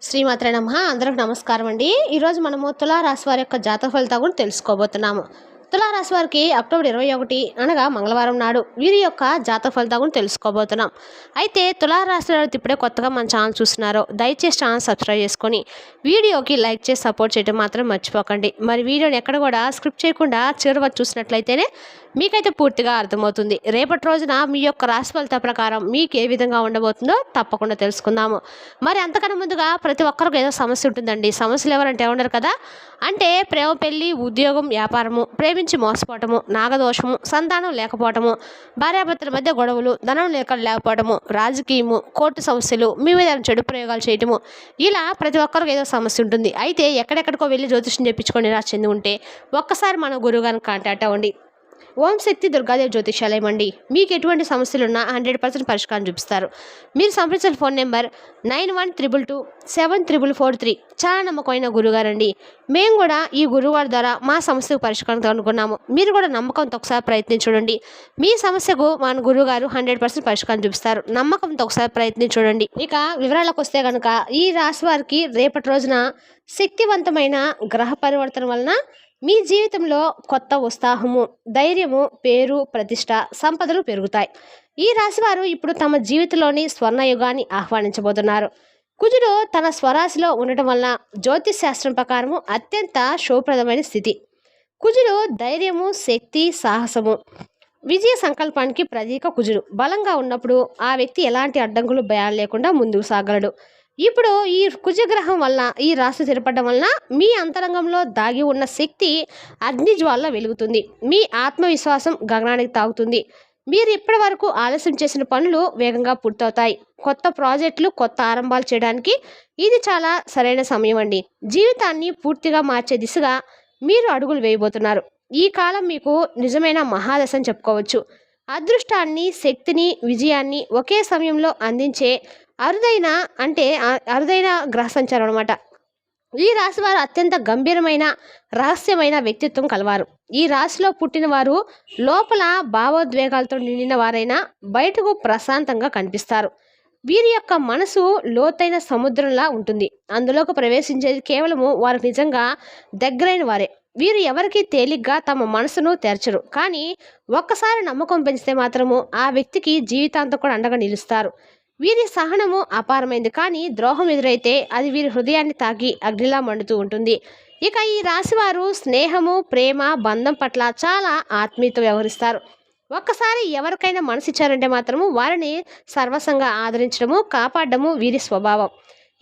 శ్రీమాత్రే నమః. అందరికి నమస్కారం అండి. ఈరోజు మనము తులారాశి వారి యొక్క జాతక ఫలితాలు కూడా తెలుసుకోబోతున్నాము. తులారాశి వారికి అక్టోబర్ 21 అనగా మంగళవారం నాడు వీరి యొక్క జాతక ఫలితాలు కూడా తెలుసుకోబోతున్నాం. అయితే తులారాశి వారు ఇప్పుడే కొత్తగా మన ఛానల్ చూస్తున్నారో దయచేసి ఛానల్ సబ్స్క్రైబ్ చేసుకొని వీడియోకి లైక్ చేసి సపోర్ట్ చేయడం మాత్రం మర్చిపోకండి. మరి వీడియోని ఎక్కడ కూడా స్క్రిప్ట్ చేయకుండా చివరి వరకు చూసినట్లయితేనే మీకైతే పూర్తిగా అర్థమవుతుంది. రేపటి రోజున మీ యొక్క రాశి ఫలిత ప్రకారం మీకు ఏ విధంగా ఉండబోతుందో తప్పకుండా తెలుసుకుందాము. మరి అంతకన్నా ముందుగా ప్రతి ఒక్కరికి ఏదో సమస్య ఉంటుందండి. సమస్యలు ఎవరంటే ఉండరు కదా, అంటే ప్రేమ, పెళ్లి, ఉద్యోగం, వ్యాపారము, ప్రేమించి మోసపోవటము, నాగదోషము, సంతానం లేకపోవటము, భార్యాభర్తల మధ్య గొడవలు, ధనం లేకపోవటము, రాజకీయము, కోర్టు సమస్యలు, మీ మీద చెడు ప్రయోగాలు చేయటము, ఇలా ప్రతి ఒక్కరికి ఏదో సమస్య ఉంటుంది. అయితే ఎక్కడెక్కడికో వెళ్ళి జ్యోతిష్యం చెప్పించుకొని నిరాశ చెంది ఉంటే ఒక్కసారి మన గురువు గారిని కాంటాక్ట్ అవ్వండి. ఓం శక్తి దుర్గాదేవి జ్యోతిషాలయం అండి. మీకు ఎటువంటి సమస్యలున్నా 100% పరిష్కారం చూపిస్తారు. మీరు సంప్రదించిన ఫోన్ నెంబర్ 9122774443. చాలా నమ్మకమైన గురుగారండి. మేము కూడా ఈ గురువారి ద్వారా మా సమస్యకు పరిష్కారం కనుక్కున్నాము. మీరు కూడా నమ్మకంతో ఒకసారి ప్రయత్నించండి. మీ సమస్యకు మన గురుగారు 100% పరిష్కారం చూపిస్తారు. నమ్మకంతో ఒకసారి ప్రయత్నించండి. ఇక వివరాలకు వస్తే కనుక ఈ రాశి వారికి రేపటి రోజున శక్తివంతమైన గ్రహ పరివర్తన వలన మీ జీవితంలో కొత్త ఉత్సాహము, ధైర్యము, పేరు, ప్రతిష్ట, సంపదలు పెరుగుతాయి. ఈ రాశివారు ఇప్పుడు తమ జీవితంలోని స్వర్ణయుగాన్ని ఆహ్వానించబోతున్నారు. కుజుడు తన స్వరాశిలో ఉండటం వలన జ్యోతిష్ శాస్త్రం ప్రకారము అత్యంత శుభప్రదమైన స్థితి. కుజుడు ధైర్యము, శక్తి, సాహసము, విజయ సంకల్పానికి ప్రతీక. కుజుడు బలంగా ఉన్నప్పుడు ఆ వ్యక్తి ఎలాంటి అడ్డంకులు, భయాలు లేకుండా ముందుకు సాగలడు. ఇప్పుడు ఈ కుజగ్రహం వల్ల ఈ రాశి స్థిరపడడం వలన మీ అంతరంగంలో దాగి ఉన్న శక్తి అగ్నిజ్వాల వెలుగుతుంది. మీ ఆత్మవిశ్వాసం గగనానికి తాగుతుంది. మీరు ఇప్పటి వరకు ఆలస్యం చేసిన పనులు వేగంగా పూర్తవుతాయి. కొత్త ప్రాజెక్టులు, కొత్త ఆరంభాలు చేయడానికి ఇది చాలా సరైన సమయం అండి. జీవితాన్ని పూర్తిగా మార్చే దిశగా మీరు అడుగులు వేయబోతున్నారు. ఈ కాలం మీకు నిజమైన మహాదశ అని చెప్పుకోవచ్చు. అదృష్టాన్ని, శక్తిని, విజయాన్ని ఒకే సమయంలో అందించే అరుదైన గ్రహ సంచారం అనమాట. ఈ రాశి వారు అత్యంత గంభీరమైన, రహస్యమైన వ్యక్తిత్వం కలవారు. ఈ రాశిలో పుట్టిన వారు లోపల భావోద్వేగాలతో నిండిన వారైనా బయటకు ప్రశాంతంగా కనిపిస్తారు. వీరి యొక్క మనసు లోతైన సముద్రంలా ఉంటుంది. అందులోకి ప్రవేశించేది కేవలము వారు నిజంగా దగ్గరైన వారే. వీరు ఎవరికి తేలిగ్గా తమ మనసును తెరచరు. కానీ ఒక్కసారి నమ్మకం పెంచితే మాత్రము ఆ వ్యక్తికి జీవితాంతం కూడా అండగా నిలుస్తారు. వీరి సహనము అపారమైంది. కానీ ద్రోహం ఎదురైతే అది వీరి హృదయాన్ని తాకి అగ్నిలా మండుతూ ఉంటుంది. ఇక ఈ రాశివారు స్నేహము, ప్రేమ, బంధం పట్ల చాలా ఆత్మీయత వ్యవహరిస్తారు. ఒక్కసారి ఎవరికైనా మనసిచ్చారంటే మాత్రము వారిని సర్వసంగా ఆదరించడము, కాపాడము వీరి స్వభావం.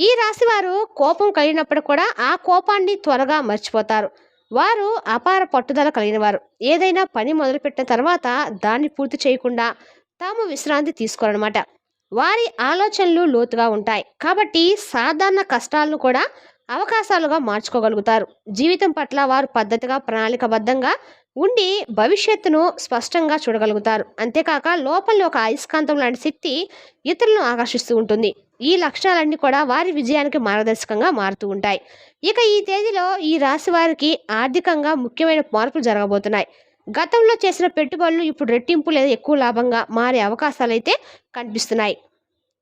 ఈ రాశివారు కోపం కలిగినప్పుడు కూడా ఆ కోపాన్ని త్వరగా మర్చిపోతారు. వారు అపార పట్టుదల కలిగిన వారు. ఏదైనా పని మొదలుపెట్టిన తర్వాత దాన్ని పూర్తి చేయకుండా తాము విశ్రాంతి తీసుకోరనమాట. వారి ఆలోచనలు లోతుగా ఉంటాయి. కాబట్టి సాధారణ కష్టాలను కూడా అవకాశాలుగా మార్చుకోగలుగుతారు. జీవితం పట్ల వారు పద్ధతిగా, ప్రణాళికబద్ధంగా ఉండి భవిష్యత్తును స్పష్టంగా చూడగలుగుతారు. అంతేకాక లోపల ఒక అయస్కాంతం లాంటి శక్తి ఇతరులను ఆకర్షిస్తూ ఉంటుంది. ఈ లక్షణాలన్నీ కూడా వారి విజయానికి మార్గదర్శకంగా మారుతూ ఉంటాయి. ఇక ఈ తేదీలో ఈ రాశి వారికి ఆర్థికంగా ముఖ్యమైన మార్పులు జరగబోతున్నాయి. గతంలో చేసిన పెట్టుబడులు ఇప్పుడు రెట్టింపు లేదా ఎక్కువ లాభంగా మారే అవకాశాలు అయితే కనిపిస్తున్నాయి.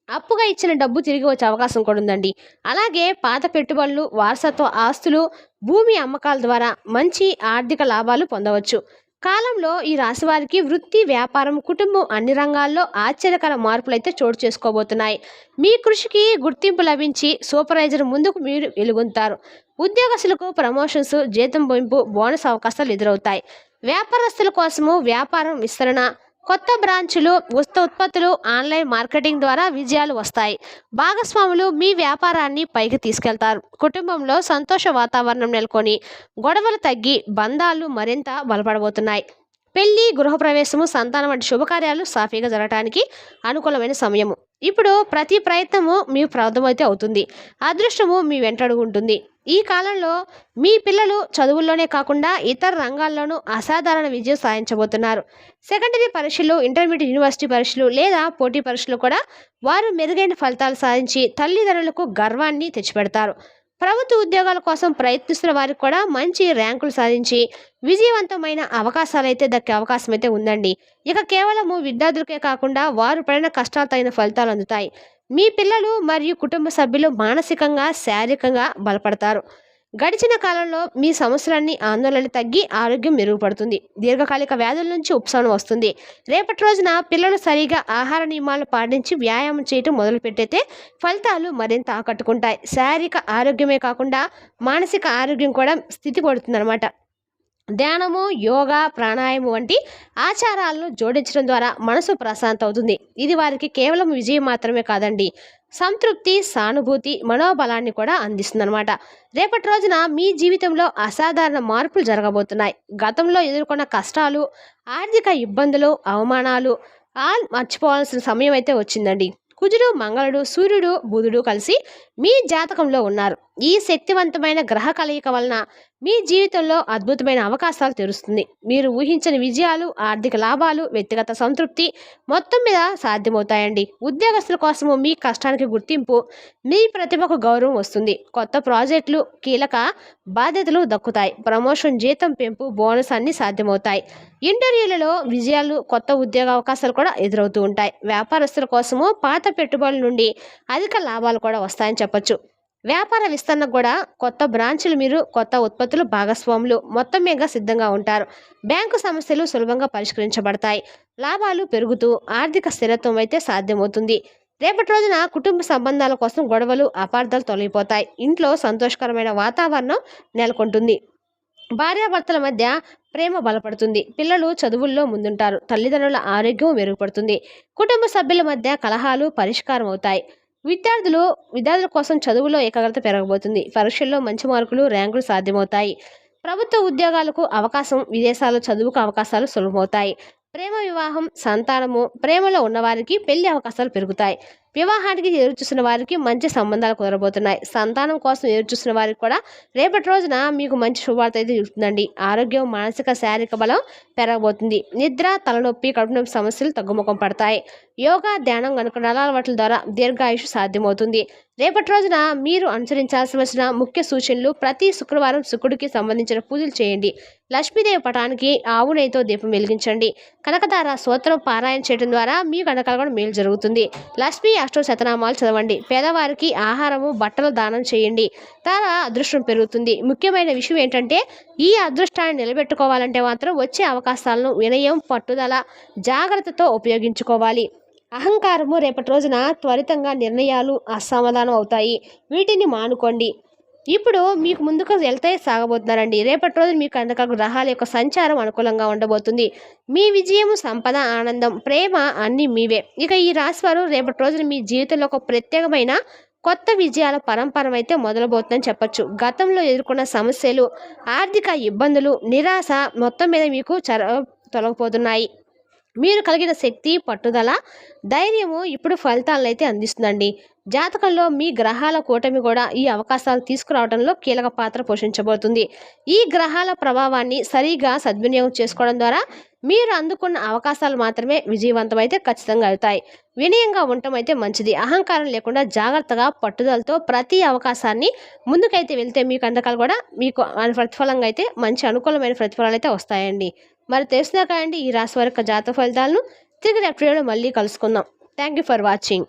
అప్పుగా ఇచ్చిన డబ్బు తిరిగి వచ్చే అవకాశం కూడా ఉందండి. అలాగే పాత పెట్టుబడులు, వారసత్వ ఆస్తులు, భూమి అమ్మకాల ద్వారా మంచి ఆర్థిక లాభాలు పొందవచ్చు. కాలంలో ఈ రాశి వారికి వృత్తి, వ్యాపారం, కుటుంబం అన్ని రంగాల్లో ఆశ్చర్యకర మార్పులు అయితే చోటు చేసుకోబోతున్నాయి. మీ కృషికి గుర్తింపు లభించి సూపర్వైజర్ ముందుకు మీరు వెలుగొంటారు. ఉద్యోగస్తులకు ప్రమోషన్స్, జీతం పెంపు, బోనస్ అవకాశాలు ఎదురవుతాయి. వ్యాపారస్తుల కోసము వ్యాపారం విస్తరణ, కొత్త బ్రాంచులు, ఉత్పత్తులు, ఆన్లైన్ మార్కెటింగ్ ద్వారా విజయాలు వస్తాయి. భాగస్వాములు మీ వ్యాపారాన్ని పైకి తీసుకెళ్తారు. కుటుంబంలో సంతోష వాతావరణం నెలకొని గొడవలు తగ్గి బంధాలు మరింత బలపడబోతున్నాయి. పెళ్లి, గృహప్రవేశము, సంతానం వంటి శుభకార్యాలు సాఫీగా జరగడానికి అనుకూలమైన సమయము. ఇప్పుడు ప్రతి ప్రయత్నము మీ ప్రదమైతే అవుతుంది. అదృష్టము మీ వెంటడుగు ఉంటుంది. ఈ కాలంలో మీ పిల్లలు చదువుల్లోనే కాకుండా ఇతర రంగాల్లోనూ అసాధారణ విజయం సాధించబోతున్నారు. సెకండరీ పరీక్షలు, ఇంటర్మీడియట్, యూనివర్సిటీ పరీక్షలు లేదా పోటీ పరీక్షలు కూడా వారు మెరుగైన ఫలితాలు సాధించి తల్లిదండ్రులకు గర్వాన్ని తెచ్చిపెడతారు. ప్రభుత్వ ఉద్యోగాల కోసం ప్రయత్నిస్తున్న వారికి కూడా మంచి ర్యాంకులు సాధించి విజయవంతమైన అవకాశాలు అయితే దక్కే అవకాశం అయితే ఉందండి. ఇక కేవలము విద్యార్థులకే కాకుండా వారు పడిన కష్టాలు తగిన ఫలితాలు అందుతాయి. మీ పిల్లలు మరియు కుటుంబ సభ్యులు మానసికంగా, శారీరకంగా బలపడతారు. గడిచిన కాలంలో మీ సమస్యలన్నీ ఆందోళనలు తగ్గి ఆరోగ్యం మెరుగుపడుతుంది. దీర్ఘకాలిక వ్యాధుల నుంచి ఉపశమనం వస్తుంది. రేపటి రోజున పిల్లలు సరిగా ఆహార నియమాలు పాటించి వ్యాయామం చేయటం మొదలుపెట్టితే ఫలితాలు మరింత ఆకట్టుకుంటాయి. శారీరక ఆరోగ్యమే కాకుండా మానసిక ఆరోగ్యం కూడా స్థితి పడుతుందన్నమాట. ధ్యానము, యోగా, ప్రాణాయామం వంటి ఆచారాలను జోడించడం ద్వారా మనసు ప్రశాంతం అవుతుంది. ఇది వారికి కేవలం విజయం మాత్రమే కాదండి, సంతృప్తి, సానుభూతి, మనోబలాన్ని కూడా అందిస్తుందన్నమాట. రేపటి రోజున మీ జీవితంలో అసాధారణ మార్పులు జరగబోతున్నాయి. గతంలో ఎదుర్కొన్న కష్టాలు, ఆర్థిక ఇబ్బందులు, అవమానాలు మర్చిపోవాల్సిన సమయం అయితే వచ్చిందండి. కుజుడు, మంగళుడు, సూర్యుడు, బుధుడు కలిసి మీ జాతకంలో ఉన్నారు. ఈ శక్తివంతమైన గ్రహ కలయిక వలన మీ జీవితంలో అద్భుతమైన అవకాశాలు తెరుస్తుంది. మీరు ఊహించని విజయాలు, ఆర్థిక లాభాలు, వ్యక్తిగత సంతృప్తి మొత్తం మీద సాధ్యమవుతాయండి. ఉద్యోగస్తుల కోసము మీ కష్టానికి గుర్తింపు, మీ ప్రతిభకు గౌరవం వస్తుంది. కొత్త ప్రాజెక్టులు, కీలక బాధ్యతలు దక్కుతాయి. ప్రమోషన్, జీతం పెంపు, బోనస్ అన్ని సాధ్యమవుతాయి. ఇంటర్వ్యూలలో విజయాలు, కొత్త ఉద్యోగ అవకాశాలు కూడా ఎదురవుతూ ఉంటాయి. వ్యాపారస్తుల కోసము పాత పెట్టుబడుల నుండి అధిక లాభాలు కూడా వస్తాయని చెప్పొచ్చు. వ్యాపార విస్తరణకు కూడా కొత్త బ్రాంచులు, మీరు కొత్త ఉత్పత్తులు, భాగస్వాములు మొత్తం మీద సిద్ధంగా ఉంటారు. బ్యాంకు సమస్యలు సులభంగా పరిష్కరించబడతాయి. లాభాలు పెరుగుతూ ఆర్థిక స్థిరత్వం అయితే సాధ్యమవుతుంది. రేపటి రోజున కుటుంబ సంబంధాల కోసం గొడవలు, అపార్థాలు తొలగిపోతాయి. ఇంట్లో సంతోషకరమైన వాతావరణం నెలకొంటుంది. భార్యాభర్తల మధ్య ప్రేమ బలపడుతుంది. పిల్లలు చదువుల్లో ముందుంటారు. తల్లిదండ్రుల ఆరోగ్యం మెరుగుపడుతుంది. కుటుంబ సభ్యుల మధ్య కలహాలు పరిష్కారం అవుతాయి. విద్యార్థుల కోసం చదువులో ఏకాగ్రత పెరగబోతుంది. పరీక్షల్లో మంచి మార్కులు, ర్యాంకులు సాధ్యమవుతాయి. ప్రభుత్వ ఉద్యోగాలకు అవకాశం, విదేశాల్లో చదువుకు అవకాశాలు సులభమవుతాయి. ప్రేమ, వివాహం, సంతానము, ప్రేమలో ఉన్నవారికి పెళ్లి అవకాశాలు పెరుగుతాయి. వివాహానికి ఎదురుచూసిన వారికి మంచి సంబంధాలు కుదరబోతున్నాయి. సంతానం కోసం ఎదురుచూసిన వారికి కూడా రేపటి రోజున మీకు మంచి శుభవార్త అయితే జరుగుతుందండి. ఆరోగ్యం, మానసిక, శారీరక బలం పెరగబోతుంది. నిద్ర, తలనొప్పి, కడుపు నొప్పి సమస్యలు తగ్గుముఖం పడతాయి. యోగా, ధ్యానం కనుక అలవాట్ల ద్వారా దీర్ఘాయుషు సాధ్యమవుతుంది. రేపటి రోజున మీరు అనుసరించాల్సిన ముఖ్య సూచనలు: ప్రతి శుక్రవారం శుక్రుడికి సంబంధించిన పూజలు చేయండి. లక్ష్మీదేవి పటానికి ఆవు నెయ్యితో దీపం వెలిగించండి. కనకదార స్తోత్రం పారాయణ చేయడం ద్వారా మీ కనకాలు కూడా మేలు జరుగుతుంది. లక్ష్మీ అష్టోత్తరశతనామాలు చదవండి. పేదవారికి ఆహారము, బట్టలు దానం చేయండి. ద్వారా అదృష్టం పెరుగుతుంది. ముఖ్యమైన విషయం ఏంటంటే, ఈ అదృష్టాన్ని నిలబెట్టుకోవాలంటే మాత్రం వచ్చే అవకాశాలను వినయం, పట్టుదల, జాగ్రత్తతో ఉపయోగించుకోవాలి. అహంకారము రేపటి రోజున త్వరితంగా నిర్ణయాలు అసమాధానం అవుతాయి. వీటిని మానుకోండి. ఇప్పుడు మీకు ముందుకు వెళ్తే సాగబోతున్నారండి. రేపటి రోజు మీకు అందక గ్రహాల యొక్క సంచారం అనుకూలంగా ఉండబోతుంది. మీ విజయము, సంపద, ఆనందం, ప్రేమ అన్నీ మీవే. ఇక ఈ రాశి వారు రేపటి రోజున మీ జీవితంలో ఒక ప్రత్యేకమైన కొత్త విజయాల పరంపర అయితే మొదలబోతుందని చెప్పొచ్చు. గతంలో ఎదుర్కొన్న సమస్యలు, ఆర్థిక ఇబ్బందులు, నిరాశ మొత్తం మీద మీకు తొలగిపోతున్నాయి. మీరు కలిగిన శక్తి, పట్టుదల, ధైర్యము ఇప్పుడు ఫలితాలను అయితే అందిస్తుందండి. జాతకంలో మీ గ్రహాల కూటమి కూడా ఈ అవకాశాలు తీసుకురావడంలో కీలక పాత్ర పోషించబోతుంది. ఈ గ్రహాల ప్రభావాన్ని సరిగా సద్వినియోగం చేసుకోవడం ద్వారా మీరు అందుకున్న అవకాశాలు మాత్రమే విజయవంతమైతే ఖచ్చితంగా అవుతాయి. వినయంగా ఉండటం అయితే మంచిది. అహంకారం లేకుండా జాగ్రత్తగా, పట్టుదలతో ప్రతి అవకాశాన్ని ముందుకైతే వెళ్తే మీకు అందకాలు కూడా మీకు ప్రతిఫలంగా అయితే మంచి అనుకూలమైన ప్రతిఫలాలు అయితే వస్తాయండి. మరి తెలిసినా కాండి ఈ రాశి వారి యొక్క జాతక ఫలితాలను తిరిగి రేపు మళ్ళీ కలుసుకుందాం. Thank you for watching.